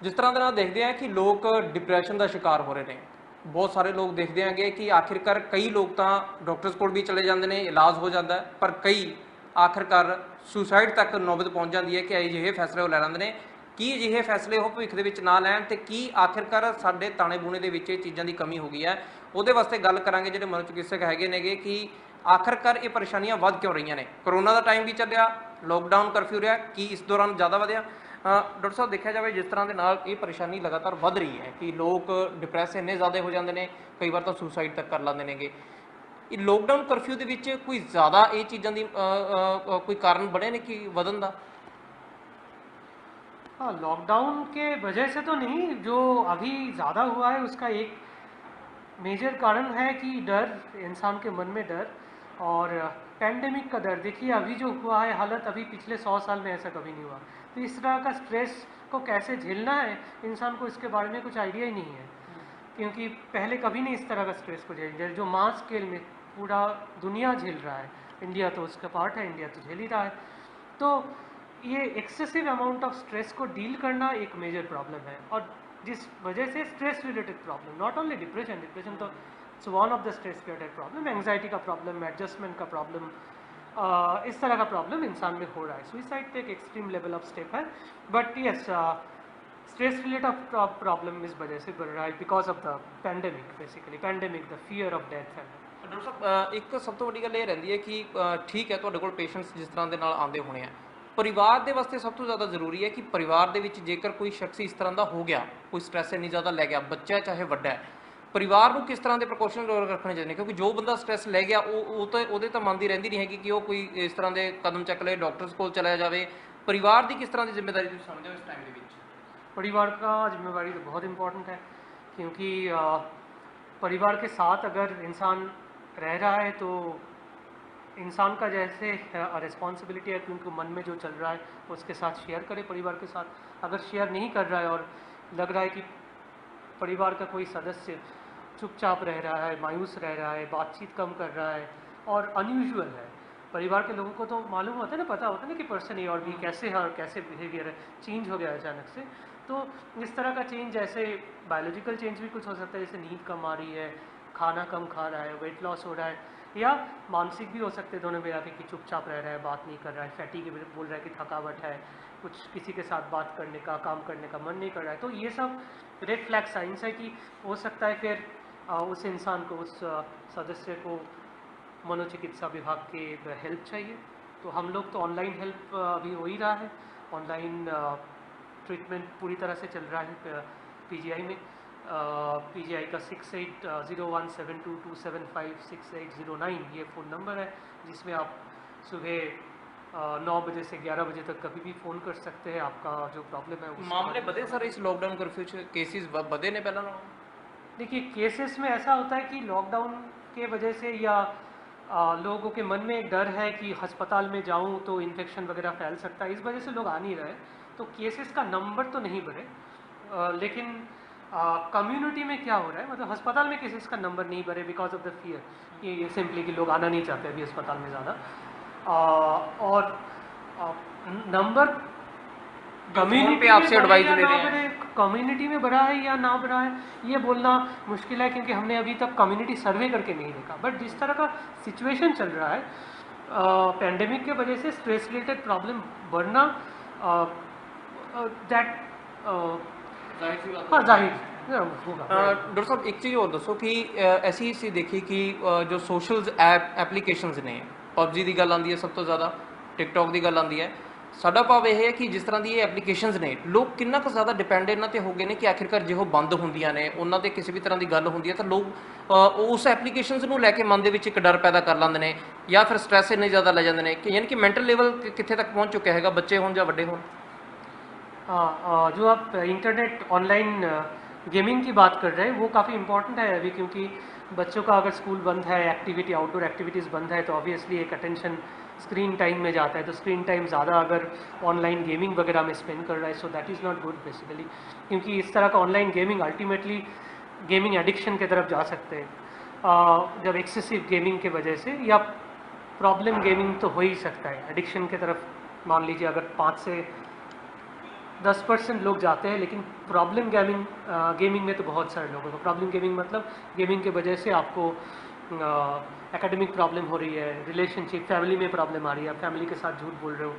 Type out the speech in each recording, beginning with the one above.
ਜਿਸ ਤਰ੍ਹਾਂ ਦੇ ਨਾਲ ਦੇਖਦੇ ਆ ਕਿ ਲੋਕ ਡਿਪਰੈਸ਼ਨ ਦਾ ਸ਼ਿਕਾਰ ਹੋ ਰਹੇ ਨੇ, ਬਹੁਤ ਸਾਰੇ ਲੋਕ ਦੇਖਦੇ ਆਂਗੇ ਕਿ ਆਖਿਰਕਾਰ ਕਈ ਲੋਕ ਤਾਂ ਡਾਕਟਰਸ ਕੋਲ ਵੀ ਚਲੇ ਜਾਂਦੇ ਨੇ, ਇਲਾਜ ਹੋ ਜਾਂਦਾ, ਪਰ ਕਈ ਆਖਿਰਕਾਰ ਸੁਸਾਈਡ ਤੱਕ ਨੌਬਤ ਪਹੁੰਚ ਜਾਂਦੀ ਹੈ ਕਿ ਅਜਿਹੇ ਫੈਸਲੇ ਉਹ ਲੈ ਲੈਂਦੇ ਨੇ। ਕੀ ਅਜਿਹੇ ਫੈਸਲੇ ਉਹ ਭਵਿੱਖ ਦੇ ਵਿੱਚ ਨਾ ਲੈਣ, ਤੇ ਕੀ ਆਖਿਰਕਾਰ ਸਾਡੇ ਤਾਣੇ ਬੂਣੇ ਦੇ ਵਿੱਚ ਇਹ ਚੀਜ਼ਾਂ ਦੀ ਕਮੀ ਹੋ ਗਈ ਹੈ, ਉਹਦੇ ਵਾਸਤੇ ਗੱਲ ਕਰਾਂਗੇ ਜਿਹੜੇ ਮਨੋਚਿਕਿਤਸਕ ਹੈਗੇ ਨੇਗੇ ਕਿ ਆਖਿਰਕਾਰ ਇਹ ਪਰੇਸ਼ਾਨੀਆਂ ਵੱਧ ਕਿਉਂ ਰਹੀਆਂ ਨੇ। ਕਰੋਨਾ ਦਾ ਟਾਈਮ ਵੀ ਚੱਲਿਆ, ਲੋਕਡਾਊਨ ਕਰਫਿਊ ਰਿਹਾ, ਕੀ ਇਸ ਦੌਰਾਨ ਜ਼ਿਆਦਾ ਵਧਿਆ? ਡਾਕਟਰ ਸਾਹਿਬ, ਦੇਖਿਆ ਜਾਵੇ ਜਿਸ ਤਰ੍ਹਾਂ ਦੇ ਨਾਲ ਇਹ ਪਰੇਸ਼ਾਨੀ ਲਗਾਤਾਰ ਵੱਧ ਰਹੀ ਹੈ ਕਿ ਲੋਕ ਡਿਪਰੈਸ ਇੰਨੇ ਜ਼ਿਆਦਾ ਹੋ ਜਾਂਦੇ ਨੇ, ਕਈ ਵਾਰ ਤਾਂ ਸੁਸਾਈਡ ਤੱਕ ਕਰ ਲੈਂਦੇ ਨੇਗੇ, ਇਹ ਲੋਕਡਾਊਨ ਕਰਫਿਊ ਦੇ ਵਿੱਚ ਕੋਈ ਜ਼ਿਆਦਾ ਇਹ ਚੀਜ਼ਾਂ ਦੀ ਕੋਈ ਕਾਰਨ ਬਣੇ ਨੇ कि ਵਧਣ ਦਾ? हाँ, लॉकडाउन के वजह से तो नहीं, जो अभी ज़्यादा हुआ है उसका एक मेजर कारण है कि डर, इंसान के मन में डर और पैंडेमिक का डर। देखिए अभी जो हुआ है हालत, अभी पिछले 100 साल में ऐसा कभी नहीं हुआ। तो इस तरह का स्ट्रेस को कैसे झेलना है इंसान को, इसके बारे में कुछ आइडिया ही नहीं है, क्योंकि पहले कभी नहीं इस तरह का स्ट्रेस को झेल जो मास स्केल में पूरा दुनिया झेल रहा है। इंडिया तो उसका पार्ट है, इंडिया तो झेल ही रहा है। तो ये एक्सेसिव अमाउंट ऑफ स्ट्रेस को डील करना एक मेजर प्रॉब्लम है, और जिस वजह से stress related problem, not only depression, depression तो it's one of the stress related problem, anxiety का प्रॉब्लम, एडजस्टमेंट का प्रॉब्लम, इस तरह का प्रॉब्लम इंसान में हो रहा है। सुइसाइड तो एक एक्सट्रीम लेवल ऑफ स्टेप है, but yes stress related problem इस वजह से बढ़ रहा है because of the pandemic, basically pandemic, the fear of death है। ਡਾਕਟਰ ਸਾਹਿਬ, ਇੱਕ ਸਭ ਤੋਂ ਵੱਡੀ ਗੱਲ ਇਹ ਰਹਿੰਦੀ ਹੈ ਕਿ ਠੀਕ ਹੈ ਤੁਹਾਡੇ ਕੋਲ ਪੇਸ਼ੈਂਟਸ ਜਿਸ ਤਰ੍ਹਾਂ ਦੇ ਨਾਲ ਆਉਂਦੇ ਹੋਣੇ ਆ, ਪਰਿਵਾਰ ਦੇ ਵਾਸਤੇ ਸਭ ਤੋਂ ਜ਼ਿਆਦਾ ਜ਼ਰੂਰੀ ਹੈ ਕਿ ਪਰਿਵਾਰ ਦੇ ਵਿੱਚ ਜੇਕਰ ਕੋਈ ਸ਼ਖਸ ਇਸ ਤਰ੍ਹਾਂ ਦਾ ਹੋ ਗਿਆ, ਕੋਈ ਸਟ੍ਰੈਸ ਇੰਨੀ ਜ਼ਿਆਦਾ ਲੈ ਗਿਆ, ਬੱਚਾ ਚਾਹੇ ਵੱਡਾ ਹੈ, ਪਰਿਵਾਰ ਨੂੰ ਕਿਸ ਤਰ੍ਹਾਂ ਦੇ ਪ੍ਰੀਕਾਸ਼ਨ ਰੱਖਣੇ ਚਾਹੀਦੇ ਨੇ? ਕਿਉਂਕਿ ਜੋ ਬੰਦਾ ਸਟ੍ਰੈਸ ਲੈ ਗਿਆ ਉਹ ਤਾਂ ਉਹਦੇ ਤਾਂ ਮਨ ਦੀ ਰਹਿੰਦੀ ਨਹੀਂ ਹੈਗੀ ਕਿ ਉਹ ਕੋਈ ਇਸ ਤਰ੍ਹਾਂ ਦੇ ਕਦਮ ਚੱਕ ਲਏ, ਡਾਕਟਰਸ ਕੋਲ ਚਲਾ ਜਾਵੇ। परिवार की किस तरह की जिम्मेदारी तुम समझो इस टाइम के? परिवार का जिम्मेवारी तो बहुत इम्पोर्टेंट है, क्योंकि परिवार के साथ अगर इंसान रह रहा है तो इंसान का जैसे रिस्पॉन्सिबिलिटी है, क्योंकि मन में जो चल रहा है उसके साथ शेयर करे परिवार के साथ। अगर शेयर नहीं कर रहा है और लग रहा है कि परिवार का कोई सदस्य चुपचाप रह रहा है, मायूस रह रहा है, बातचीत कम कर रहा है और अनयूजुअल है, परिवार के लोगों को तो मालूम होता है ना, पता होता है ना कि पर्सन ए और बी कैसे है और कैसे बिहेवियर है, चेंज हो गया अचानक से। तो इस तरह का चेंज, जैसे बायोलॉजिकल चेंज भी कुछ हो सकता है, जैसे नींद कम आ रही है, खाना कम खा रहा है, वेट लॉस हो रहा है, या मानसिक भी हो सकते हैं दोनों मिला के कि चुपचाप रह रहा है, बात नहीं कर रहा है, फैटीग बोल रहा है कि थकावट है, कुछ किसी के साथ बात करने का, काम करने का मन नहीं कर रहा है। तो ये सब रेड फ्लैग साइंस है कि हो सकता है फिर उस इंसान को, उस सदस्य को मनोचिकित्सा विभाग के हेल्प चाहिए। तो हम लोग तो ऑनलाइन हेल्प अभी हो ही रहा है, ऑनलाइन ट्रीटमेंट पूरी तरह से चल रहा है पीजीआई में। पीजीआई का 680172275680 ये फ़ोन नंबर है, जिसमें आप सुबह 9 बजे से 11 बजे तक कभी भी फ़ोन कर सकते हैं। आपका जो प्रॉब्लम है मामले बढ़े सर इस लॉकडाउन कर्फ्यू केसेस बढ़े ने पहला? देखिए केसेस में ऐसा होता है कि लॉकडाउन के वजह से या लोगों के मन में एक डर है कि अस्पताल में जाऊं तो इन्फेक्शन वगैरह फैल सकता है, इस वजह से लोग आ नहीं रहे। तो केसेस का नंबर तो नहीं बढ़े, लेकिन कम्युनिटी में क्या हो रहा है, मतलब अस्पताल में केसेस का नंबर नहीं बढ़े बिकॉज ऑफ द फियर, ये सिंपली कि लोग आना नहीं चाहते अभी अस्पताल में ज़्यादा। और नंबर कम्युनिटी पे आपसे एडवाइस ले रहे हैं, कम्युनिटी में बढ़ा है या ना बढ़ा है ये बोलना मुश्किल है, क्योंकि हमने अभी तक कम्युनिटी सर्वे करके नहीं देखा। बट जिस तरह का सिचुएशन चल रहा है पैंडेमिक के वजह से स्ट्रेस रिलेटेड प्रॉब्लम बढ़ना, दैट हाँ जाहिर होगा। डॉक्टर साहब एक चीज़ और दसो कि ऐसी सी देखी कि जो सोशल एप्लीकेशनस ने, पबजी की गल आती है सब तो ज़्यादा, टिकटॉक की गल आती है, साडा भाव यह है कि जिस तरह की ये एप्लीकेशनस ने लोग कितना कुछ ज़्यादा डिपेंड इन्हों पर हो गए हैं कि आखिरकार जो बंद होंदियां ने उन्होंने ते किसी भी तरह की गल होंदी है तो लोग उस एप्लीकेशनस को लैके मन के एक डर पैदा कर लेंगे हैं, या फिर स्ट्रैस इन्ने ज़्यादा ले जाते हैं कि यानी कि मैंटल लेवल कितने तक पहुँच चुका है, बच्चे हों या बड़े हों? हाँ, जो आप इंटरनेट ऑनलाइन गेमिंग की बात कर रहे हैं वो काफ़ी इम्पोर्टेंट है अभी, क्योंकि बच्चों का अगर स्कूल बंद है, एक्टिविटी आउटडोर एक्टिविटीज़ बंद है, तो ऑब्वियसली एक अटेंशन स्क्रीन टाइम में जाता है। तो स्क्रीन टाइम ज़्यादा अगर ऑनलाइन गेमिंग वगैरह में स्पेंड कर रहा है, so that is not good basically, क्योंकि इस तरह का online gaming ultimately gaming addiction की तरफ जा सकते हैं। जब एक्सेसिव गेमिंग के वजह से, या प्रॉब्लम गेमिंग तो हो ही सकता है, एडिक्शन की तरफ मान लीजिए अगर 5 से 10% लोग जाते हैं, लेकिन प्रॉब्लम गेमिंग में तो बहुत सारे लोगों को प्रॉब्लम गेमिंग मतलब गेमिंग के वजह से आपको एकेडमिक प्रॉब्लम हो रही है, रिलेशनशिप फैमिली में प्रॉब्लम आ रही है, आप फैमिली के साथ झूठ बोल रहे हो।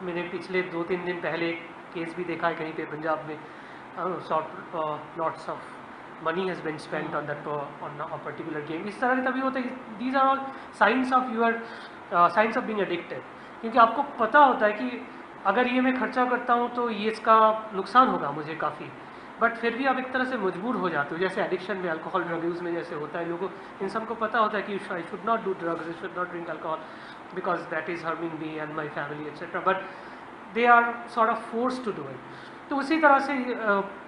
मैंने पिछले 2-3 दिन पहले एक केस भी देखा है कहीं पे पंजाब में, lots of money has been spent on that on a particular game. इस तरह के तभी होता है, these are all science of your science of being addicted, क्योंकि आपको पता होता है कि अगर ये मैं खर्चा करता हूँ तो ये इसका नुकसान होगा मुझे काफ़ी, बट फिर भी आप एक तरह से मजबूर हो जाते हो। जैसे एडिक्शन में, अल्कोहल ड्रग यूज़ में जैसे होता है, लोगों इंसान को पता होता है कि I should not do drugs, I should not drink alcohol because that is harming me and my family etcetera, but they are sort of force to do it. तो उसी तरह से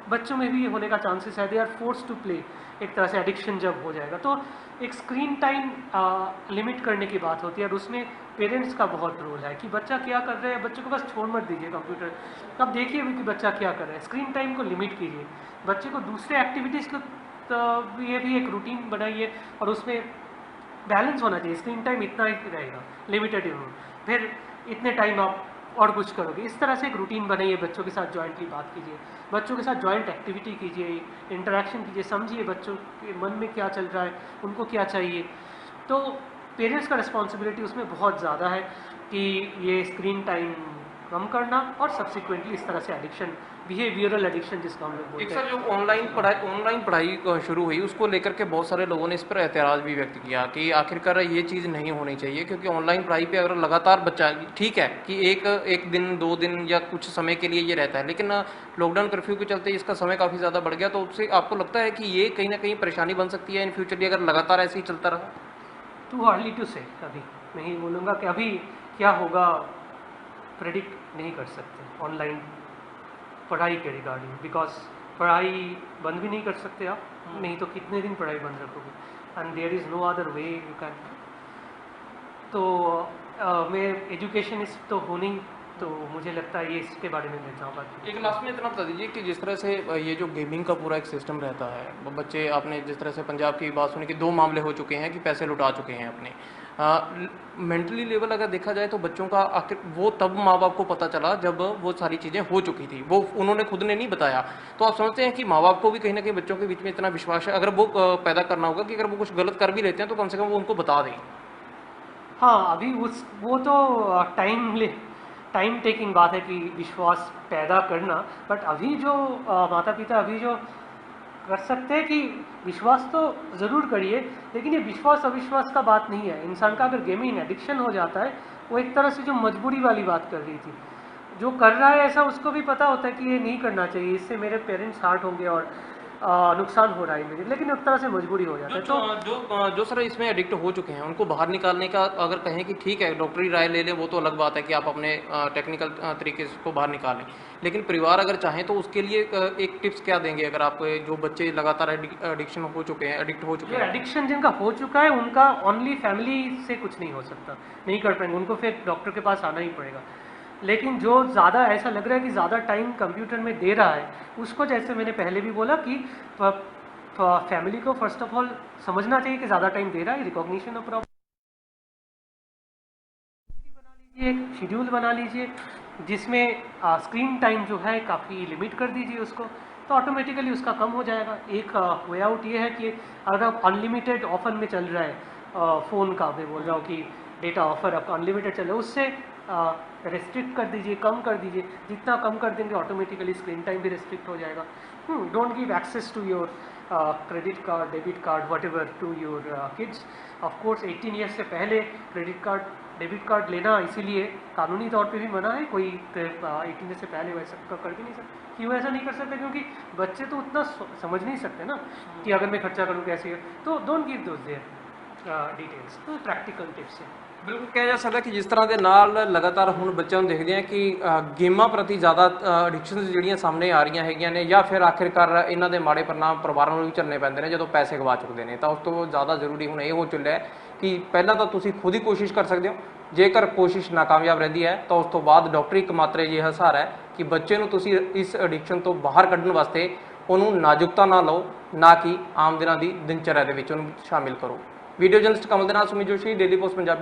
बच्चों में भी होने का चांसेस है, they are force to play. एक तरह से एडिक्शन जब हो जाएगा तो एक स्क्रीन टाइम लिमिट करने की बात होती है, और उसमें पेरेंट्स का बहुत रोल है कि बच्चा क्या कर रहा है। बच्चों को बस छोड़ मत दीजिए कंप्यूटर, अब देखिए भी कि बच्चा क्या कर रहा है, स्क्रीन टाइम को लिमिट कीजिए। बच्चे को दूसरे एक्टिविटीज़ को ये भी एक रूटीन बनाइए, और उसमें बैलेंस होना चाहिए। स्क्रीन टाइम इतना ही रहेगा, लिमिटेड, फिर इतने टाइम आप और कुछ करोगे। इस तरह से एक रूटीन बनाइए, बच्चों के साथ जॉइंटली बात कीजिए, बच्चों के साथ जॉइंट एक्टिविटी कीजिए, इंटरेक्शन कीजिए, समझिए बच्चों के मन में क्या चल रहा है, उनको क्या चाहिए। तो पेरेंट्स का रिस्पॉन्सिबिलिटी उसमें बहुत ज़्यादा है कि ये स्क्रीन टाइम कम करना, और सब्सिक्वेंटली इस तरह से एडिक्शन, बिहेवियरल एडिक्शन जिसको हम लोग एक बोलते सर, हैं। जो ऑनलाइन पढ़ाई शुरू हुई उसको लेकर के बहुत सारे लोगों ने इस पर एतराज़ भी व्यक्त किया कि आखिरकार ये चीज़ नहीं होनी चाहिए, क्योंकि ऑनलाइन पढ़ाई पे अगर लगातार बच्चा, ठीक है कि एक दिन 2 दिन या कुछ समय के लिए ये रहता है, लेकिन लॉकडाउन कर्फ्यू के चलते इसका समय काफ़ी ज़्यादा बढ़ गया, तो उससे आपको लगता है कि ये कहीं ना कहीं परेशानी बन सकती है इन फ्यूचर अगर लगातार ऐसे ही चलता रहा? टू अर्ली टू से, अभी मैं ही बोलूँगा कि अभी क्या होगा प्रेडिक्ट नहीं कर सकते ऑनलाइन पढ़ाई के रिगार्डिंग, बिकॉज पढ़ाई बंद भी नहीं कर सकते आप, नहीं तो कितने दिन पढ़ाई बंद रखोगे, and there is no other way you can. तो मैं एजुकेशनिस्ट तो हूँ नहीं, तो मुझे लगता है ये इसके बारे में मैं जाऊँगा। एक लास्ट में इतना बता दीजिए कि जिस तरह से ये जो गेमिंग का पूरा एक सिस्टम रहता है, वो बच्चे, आपने जिस तरह से पंजाब की बात सुनी कि 2 मामले हो चुके हैं कि पैसे लुटा चुके हैं अपने, मेंटली लेवल अगर देखा जाए तो बच्चों का आखिर वो तब माँ बाप को पता चला जब वो सारी चीज़ें हो चुकी थी, वो उन्होंने खुद ने नहीं बताया। तो आप समझते हैं कि माँ बाप को भी कहीं ना कहीं बच्चों के बीच में इतना विश्वास है, अगर वो पैदा करना होगा कि अगर वो कुछ गलत कर भी लेते हैं तो कम से कम वो उनको बता दें। हाँ, अभी वो तो टाइम टेकिंग बात है कि विश्वास पैदा करना, बट अभी जो माता पिता अभी जो कर सकते हैं कि विश्वास तो ज़रूर करिए, लेकिन ये विश्वास अविश्वास का बात नहीं है। इंसान का अगर गेमिंग एडिक्शन हो जाता है, वो एक तरह से जो मजबूरी वाली बात कर रही थी, जो कर रहा है ऐसा उसको भी पता होता है कि ये नहीं करना चाहिए, इससे मेरे पेरेंट्स हार्ट होंगे और नुकसान हो रहा है मेरे, लेकिन एक तरह से मजबूरी हो जाता है। तो जो सर इसमें एडिक्ट हो चुके हैं उनको बाहर निकालने का अगर कहें कि ठीक है डॉक्टरी राय ले लें, वो तो अलग बात है कि आप अपने टेक्निकल तरीके से उसको बाहर निकालें, लेकिन परिवार अगर चाहें तो उसके लिए एक टिप्स क्या देंगे अगर आप जो बच्चे लगातार एडिक्ट हो चुके हैं? एडिक्शन जिनका हो चुका है उनका ओनली फैमिली से कुछ नहीं हो सकता, नहीं कर पाएंगे, उनको फिर डॉक्टर के पास आना ही पड़ेगा। लेकिन जो ज़्यादा ऐसा लग रहा है कि ज़्यादा टाइम कंप्यूटर में दे रहा है, उसको जैसे मैंने पहले भी बोला कि फैमिली को फर्स्ट ऑफ ऑल समझना चाहिए कि ज़्यादा टाइम दे रहा है, रिकॉग्निशन ऑफ प्रॉब्लम बना लीजिए, एक शेड्यूल बना लीजिए जिसमें स्क्रीन टाइम जो है काफ़ी लिमिट कर दीजिए उसको, तो ऑटोमेटिकली उसका कम हो जाएगा। एक वे आउट ये है कि अगर आप अनलिमिटेड ऑफर में चल रहा है, फ़ोन का मैं बोल रहा हूँ कि डेटा ऑफर आपका अनलिमिटेड चल रहा है, उससे रेस्ट्रिक्ट कर दीजिए, कम कर दीजिए। जितना कम कर देंगे ऑटोमेटिकली स्क्रीन टाइम भी रेस्ट्रिक्ट हो जाएगा। Don't give access to your credit card, debit card, whatever to your kids. Of course 18 years से पहले क्रेडिट कार्ड, डेबिट कार्ड लेना इसीलिए कानूनी तौर पे भी मना है, कोई 18 ईयर्स से पहले वैसा कर भी नहीं सकता। क्यों ऐसा नहीं कर सकते? क्योंकि बच्चे तो उतना समझ नहीं सकते ना कि अगर मैं खर्चा करूँ कैसे, तो don't give those their details. तो प्रैक्टिकल टिप्स है। ਬਿਲਕੁਲ ਕਿਹਾ ਜਾ ਸਕਦਾ ਕਿ ਜਿਸ ਤਰ੍ਹਾਂ ਦੇ ਨਾਲ ਲਗਾਤਾਰ ਹੁਣ ਬੱਚਿਆਂ ਨੂੰ ਦੇਖਦੇ ਆ ਕਿ ਗੇਮਾਂ ਪ੍ਰਤੀ ਜ਼ਿਆਦਾ ਐਡਿਕਸ਼ਨਸ ਜਿਹੜੀਆਂ ਸਾਹਮਣੇ ਆ ਰਹੀਆਂ ਹੈਗੀਆਂ ਨੇ, ਜਾਂ ਫਿਰ ਆਖਿਰਕਾਰ ਇਹਨਾਂ ਦੇ ਮਾੜੇ ਪ੍ਰਣਾਮ ਪਰਿਵਾਰਾਂ ਨੂੰ ਵੀ ਝੱਲਣੇ ਪੈਂਦੇ ਨੇ ਜਦੋਂ ਪੈਸੇ ਗਵਾ ਚੁੱਕਦੇ ਨੇ, ਤਾਂ ਉਸ ਤੋਂ ਜ਼ਿਆਦਾ ਜ਼ਰੂਰੀ ਹੁਣ ਇਹ ਹੋ ਚੱਲਿਆ ਕਿ ਪਹਿਲਾਂ ਤਾਂ ਤੁਸੀਂ ਖੁਦ ਹੀ ਕੋਸ਼ਿਸ਼ ਕਰ ਸਕਦੇ ਹੋ, ਜੇਕਰ ਕੋਸ਼ਿਸ਼ ਨਾਕਾਮਯਾਬ ਰਹਿੰਦੀ ਹੈ ਤਾਂ ਉਸ ਤੋਂ ਬਾਅਦ ਡਾਕਟਰੀ ਇੱਕ ਮਾਤਰ ਅਜਿਹਾ ਸਹਾਰਾ ਹੈ ਕਿ ਬੱਚੇ ਨੂੰ ਤੁਸੀਂ ਇਸ ਐਡਿਕਸ਼ਨ ਤੋਂ ਬਾਹਰ ਕੱਢਣ ਵਾਸਤੇ ਉਹਨੂੰ ਨਾਜ਼ੁਕਤਾ ਨਾਲ ਲਓ, ਨਾ ਕਿ ਆਮ ਦਿਨਾਂ ਦੀ ਦਿਨਚਰਿਆ ਦੇ ਵਿੱਚ ਉਹਨੂੰ ਸ਼ਾਮਿਲ ਕਰੋ। ਵੀਡੀਓ ਜਰਨਲਿਸਟ ਕਮਲ ਦੇ ਨਾਲ ਸੁਮਿਤ ਜੋਸ਼ੀ, ਡੇਲੀ ਪੋਸਟ ਪੰਜਾਬੀ।